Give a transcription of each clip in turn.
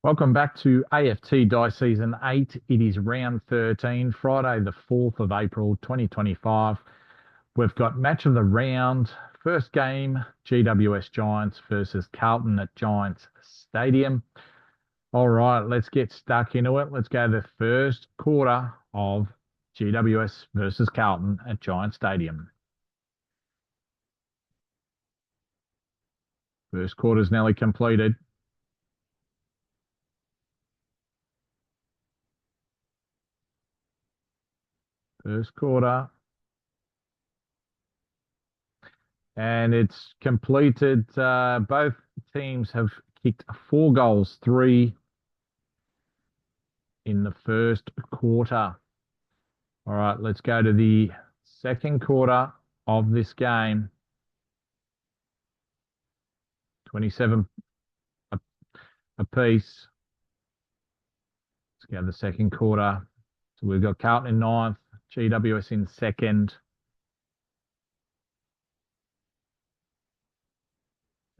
Welcome back to AFT Dice Season 8. It is round 13, Friday, the 4th of April, 2025. We've got match of the round. First game, GWS Giants versus Carlton at Giants Stadium. All right, let's get stuck into it. Let's go to the first quarter of GWS versus Carlton at Giants Stadium. First quarter's nearly completed. First quarter. And it's completed. Both teams have kicked 4 goals, 3 in the first quarter. All right, let's go to the second quarter of this game. 27 apiece. Let's go to the second quarter. So we've got Carlton in ninth, GWS in second.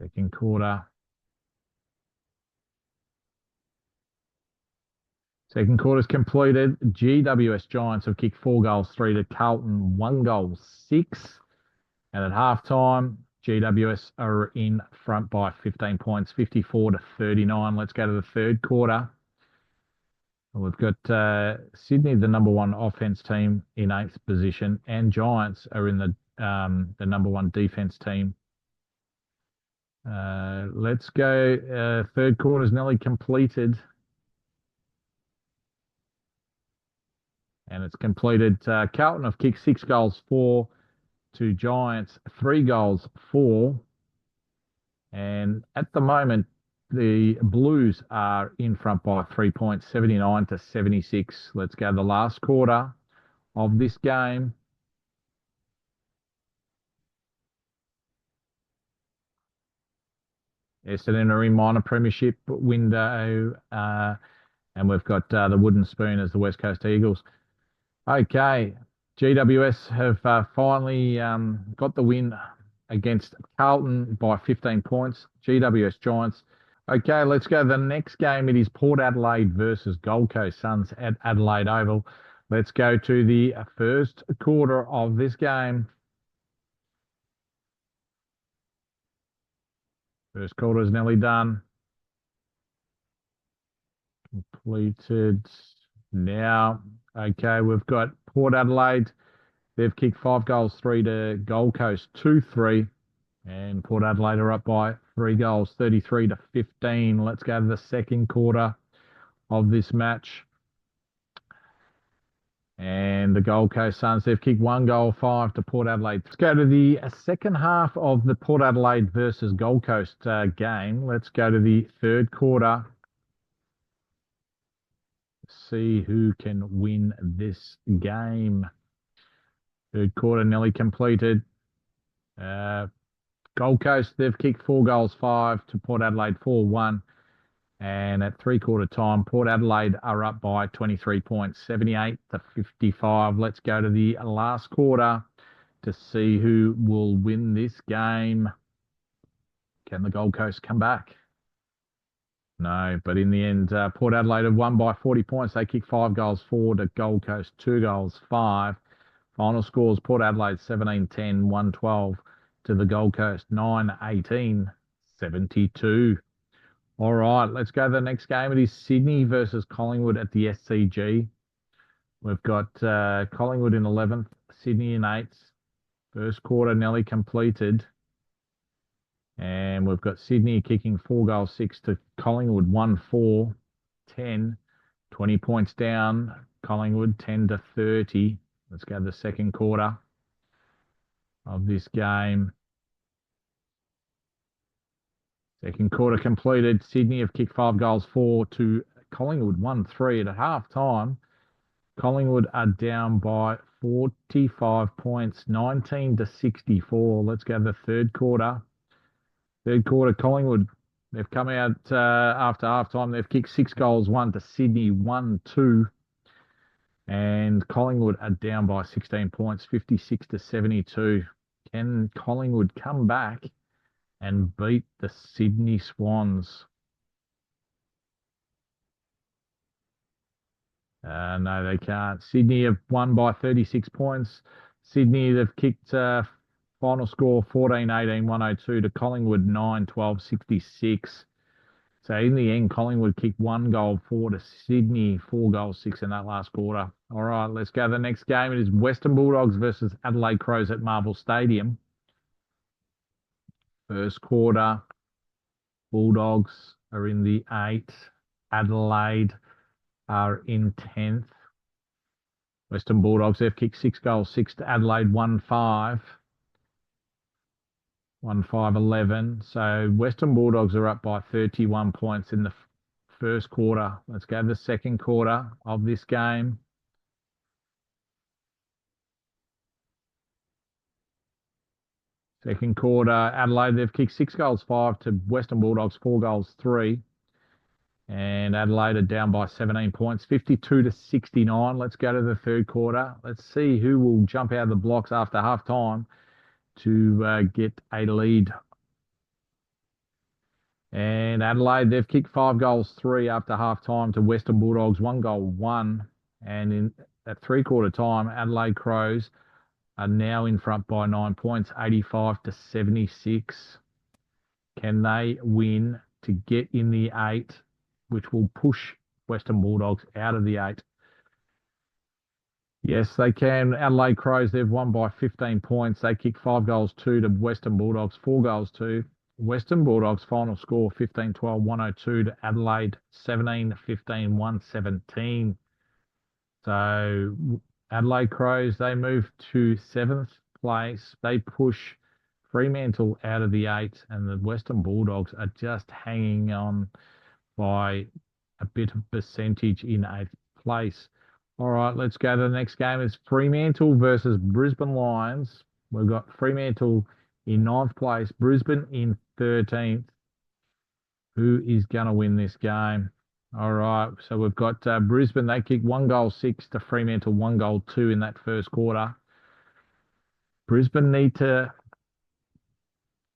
Second quarter. Second quarter's completed. GWS Giants have kicked 4 goals, 3 to Carlton, 1 goal, 6. And at halftime, GWS are in front by 15 points, 54 to 39. Let's go to the third quarter. We've got Sydney, the number 1 offense team, in 8th position, and Giants are in the number 1 defense team. Let's go. Third quarter's nearly completed. And it's completed. Carlton have kicked 6 goals, 4 to Giants, 3 goals, 4. And at the moment, the Blues are in front by 3 points, 79 to 76. Let's go to the last quarter of this game. Essendon are in minor premiership window, and we've got the wooden spoon as the West Coast Eagles. Okay, GWS have finally got the win against Carlton by 15 points. GWS Giants. Okay, let's go to the next game. It is Port Adelaide versus Gold Coast Suns at Adelaide Oval. Let's go to the first quarter of this game. First quarter is nearly done. Completed now. Okay, we've got Port Adelaide. They've kicked 5 goals, 3 to Gold Coast, 2-3. And Port Adelaide are up by 3 goals, 33 to 15. Let's go to the second quarter of this match. And the Gold Coast Suns, they've kicked 1 goal, 5 to Port Adelaide. Let's go to the second half of the Port Adelaide versus Gold Coast game. Let's go to the third quarter. See who can win this game. Third quarter nearly completed. Gold Coast, they've kicked 4 goals, 5 to Port Adelaide, 4-1. And at three-quarter time, Port Adelaide are up by 23 points, 78 to 55. Let's go to the last quarter to see who will win this game. Can the Gold Coast come back? No, but in the end, Port Adelaide have won by 40 points. They kicked 5 goals, 4 to Gold Coast, 2 goals, 5. Final scores, Port Adelaide 17-10, 112 to the Gold Coast, 9-18, 72. All right, let's go to the next game. It is Sydney versus Collingwood at the SCG. We've got Collingwood in 11th, Sydney in 8th. First quarter nearly completed. And we've got Sydney kicking 4 goals, 6 to Collingwood, 1-4, 10, 20 points down. Collingwood 10 to 30. Let's go to the second quarter of this game. Second quarter completed. Sydney have kicked 5 goals, 4 to Collingwood, 1-3 at half time. Collingwood are down by 45 points, 19 to 64. Let's go to the third quarter. Third quarter, Collingwood, they've come out after half time. They've kicked 6 goals, 1 to Sydney, 1-2. And Collingwood are down by 16 points, 56 to 72. Can Collingwood come back and beat the Sydney Swans? No, they can't. Sydney have won by 36 points. Sydney, they've kicked final score 14-18, 102 to Collingwood 9-12, 66. So in the end, Collingwood kicked 1-4 to Sydney, 4-6 in that last quarter. All right, let's go to the next game. It is Western Bulldogs versus Adelaide Crows at Marvel Stadium. First quarter, Bulldogs are in the 8th. Adelaide are in 10th. Western Bulldogs, they've kicked 6-6 to Adelaide, 1-5. 1-5-11. So Western Bulldogs are up by 31 points in the first quarter. Let's go to the second quarter of this game. Second quarter, Adelaide, they've kicked 6-5 to Western Bulldogs, 4-3. And Adelaide are down by 17 points, 52-69. Let's go to the third quarter. Let's see who will jump out of the blocks after half time to get a lead. And Adelaide, they've kicked 5-3 after half time to Western Bulldogs, 1-1. And at three-quarter time, Adelaide Crows are now in front by 9 points, 85-76. Can they win to get in the 8, which will push Western Bulldogs out of the 8? Yes, they can. Adelaide Crows, they've won by 15 points. They kick 5-2 to Western Bulldogs, 4-2. Western Bulldogs final score 15-12, 102 to Adelaide, 17-15, 117. So Adelaide Crows, they move to 7th place. They push Fremantle out of the 8, and the Western Bulldogs are just hanging on by a bit of percentage in 8th place. All right, let's go to the next game. It's Fremantle versus Brisbane Lions. We've got Fremantle in 9th place, Brisbane in 13th. Who is going to win this game? All right, so we've got Brisbane. They kicked 1-6 to Fremantle, 1-2 in that first quarter. Brisbane need to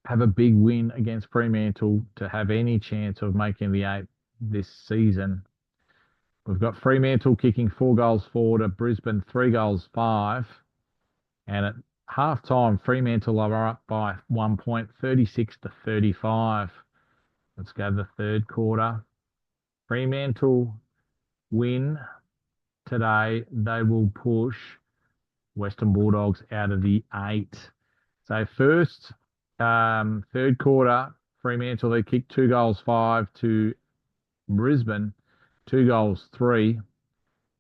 have a big win against Fremantle to have any chance of making the 8 this season. We've got Fremantle kicking 4-4 to Brisbane, 3-5. And at half-time, Fremantle are up by 1 point, 36-35. Let's go to the third quarter. Fremantle win today. They will push Western Bulldogs out of the 8. So first, third quarter, Fremantle, they kicked 2-5 to Brisbane, 2-3.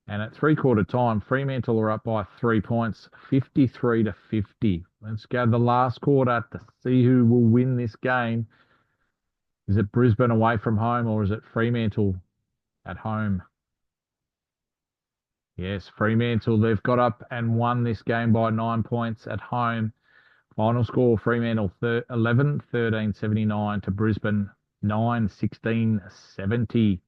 And at three-quarter time, Fremantle are up by 3 points, 53-50. Let's go to the last quarter to see who will win this game. Is it Brisbane away from home or is it Fremantle at home? Yes, Fremantle, they've got up and won this game by 9 points at home. Final score, Fremantle 11-13-79 to Brisbane 9-16-70.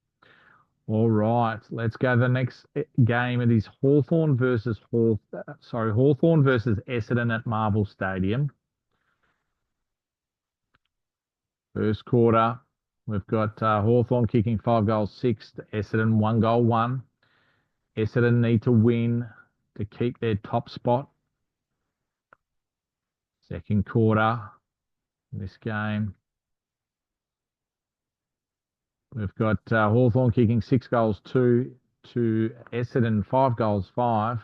All right, let's go to the next game. It is Hawthorn versus Essendon at Marvel Stadium. First quarter, we've got Hawthorn kicking 5-6 to Essendon, 1-1. Essendon need to win to keep their top spot. Second quarter, this game. We've got Hawthorn kicking 6-2 to Essendon, 5-5.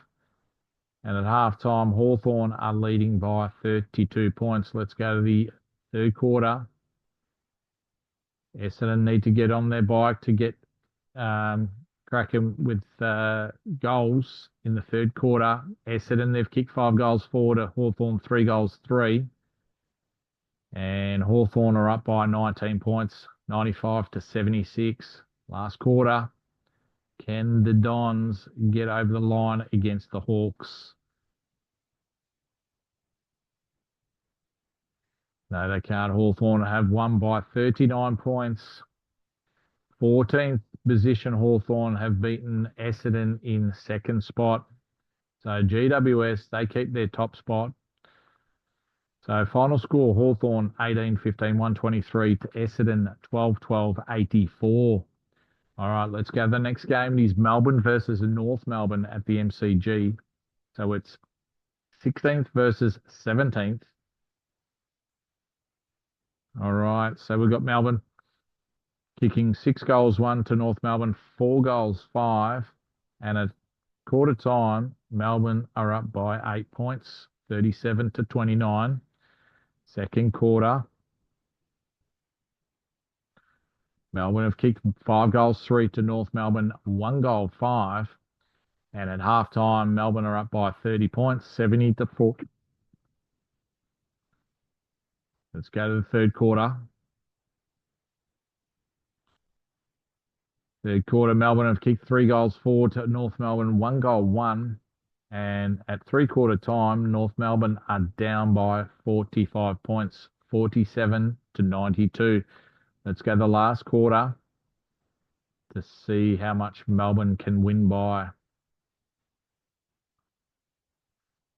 And at halftime, Hawthorn are leading by 32 points. Let's go to the third quarter. Essendon need to get on their bike to get cracking with goals in the third quarter. Essendon, they've kicked 5-4 to Hawthorn, 3-3. And Hawthorn are up by 19 points, 95-76. Last quarter, can the Dons get over the line against the Hawks? No, they can't. Hawthorn have won by 39 points. 14th position, Hawthorn have beaten Essendon in second spot. So GWS, they keep their top spot. So final score, Hawthorn 18-15, 123 to Essendon 12-12, 84. All right, let's go. The next game is Melbourne versus North Melbourne at the MCG. So it's 16th versus 17th. All right, so we've got Melbourne kicking 6 goals 1 to North Melbourne, 4 goals 5. And at quarter time, Melbourne are up by 8 points, 37 to 29. Second quarter, Melbourne have kicked 5 goals 3 to North Melbourne, 1 goal 5. And at half time, Melbourne are up by 30 points, 70 to 4. Let's go to the third quarter. Third quarter, Melbourne have kicked 3 goals 4 to North Melbourne, 1 goal 1. And at three-quarter time, North Melbourne are down by 45 points, 47 to 92. Let's go the last quarter to see how much Melbourne can win by.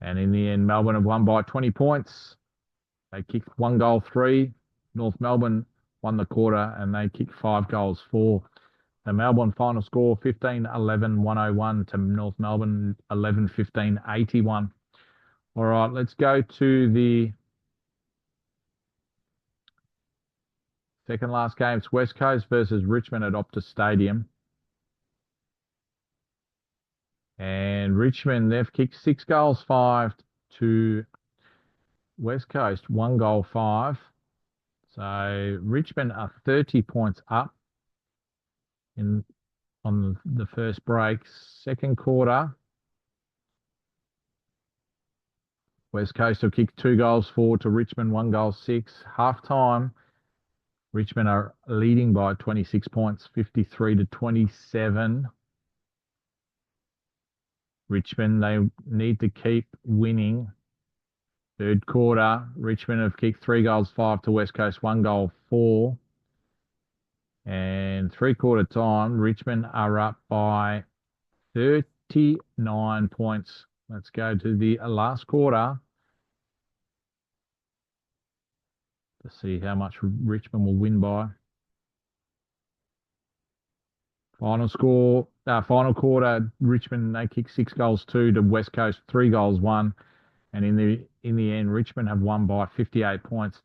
And in the end, Melbourne have won by 20 points. They kicked 1 goal 3. North Melbourne won the quarter and they kicked 5 goals 4. The Melbourne final score 15-11-101 to North Melbourne 11-15-81. All right, let's go to the second last game. It's West Coast versus Richmond at Optus Stadium. And Richmond, they've kicked 6 goals 5 to West Coast, 1 goal 5. So Richmond are 30 points up on the first break. Second quarter, West Coast have kicked 2 goals 4 to Richmond, 1 goal 6. Half time, Richmond are leading by 26 points, 53 to 27. Richmond, they need to keep winning. Third quarter, Richmond have kicked 3 goals 5 to West Coast, 1 goal 4. And three-quarter time, Richmond are up by 39 points. Let's go to the last quarter to see how much Richmond will win by. Final score, final quarter, Richmond, they kick 6 goals 2 to West Coast, 3 goals 1. And in the end, Richmond have won by 58 points.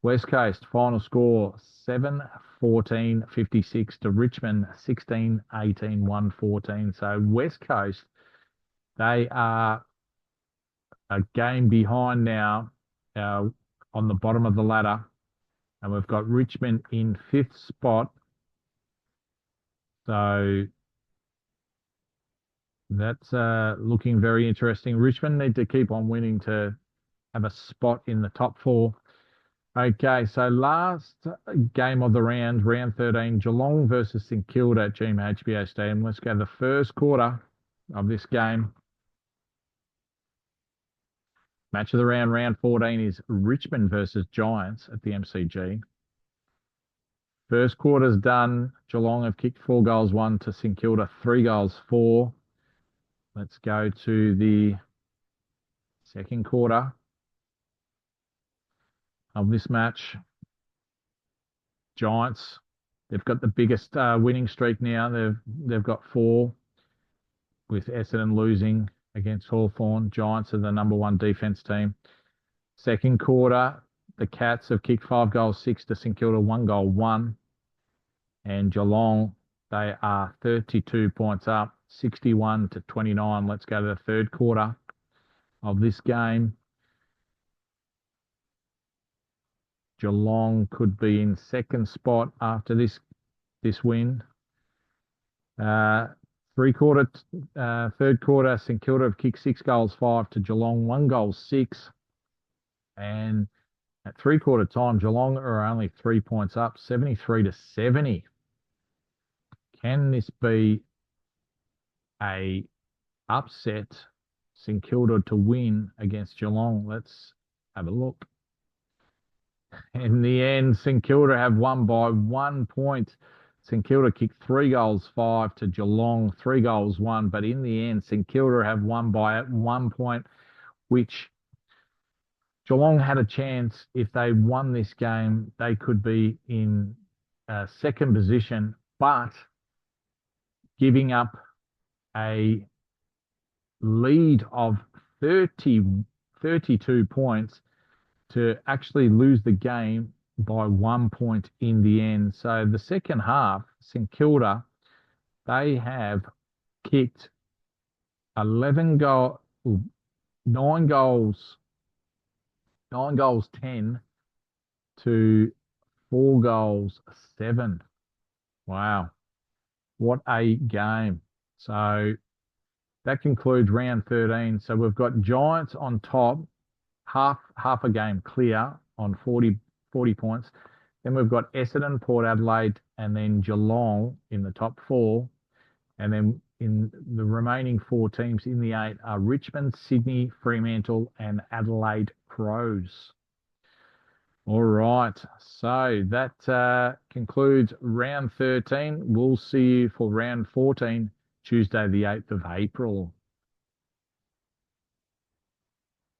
West Coast, final score 7-14-56 to Richmond, 16-18-114. So West Coast, they are a game behind now on the bottom of the ladder. And we've got Richmond in 5th spot. So that's looking very interesting. Richmond need to keep on winning to have a spot in the top 4. Okay, so last game of the round 13, Geelong versus St Kilda at GMHBA Stadium. Let's go to the first quarter of this game. Match of the round 14 is Richmond versus Giants at the MCG. First quarter's done. Geelong have kicked 4 goals 1 to St Kilda, 3 goals 4. Let's go to the second quarter of this match. Giants, they've got the biggest winning streak now. They've got 4 with Essendon losing against Hawthorn. Giants are the #1 defence team. Second quarter, the Cats have kicked 5 goals 6 to St Kilda, 1 goal 1. And Geelong, they are 32 points up, 61 to 29. Let's go to the third quarter of this game. Geelong could be in second spot after this win. Third quarter, St Kilda have kicked 6 goals 5 to Geelong, 1 goal 6. And at three-quarter time, Geelong are only 3 points up, 73 to 70. Can this be a upset St Kilda to win against Geelong? Let's have a look. In the end, St Kilda have won by 1 point. St Kilda kicked 3 goals 5 to Geelong, 3 goals 1. But in the end, St Kilda have won by 1 point, which Geelong had a chance. If they won this game, they could be in second position. But giving up a lead of 32 points to actually lose the game by 1 point in the end. So the second half, St Kilda, they have kicked 9 goals, 10 to 4 goals 7. Wow, what a game. So that concludes round 13. So we've got Giants on top, half a game clear on 40 points. Then we've got Essendon, Port Adelaide, and then Geelong in the top 4. And then in the remaining 4 teams in the 8 are Richmond, Sydney, Fremantle, and Adelaide Crows. All right, so that concludes round 13. We'll see you for round 14, Tuesday, the 8th of April.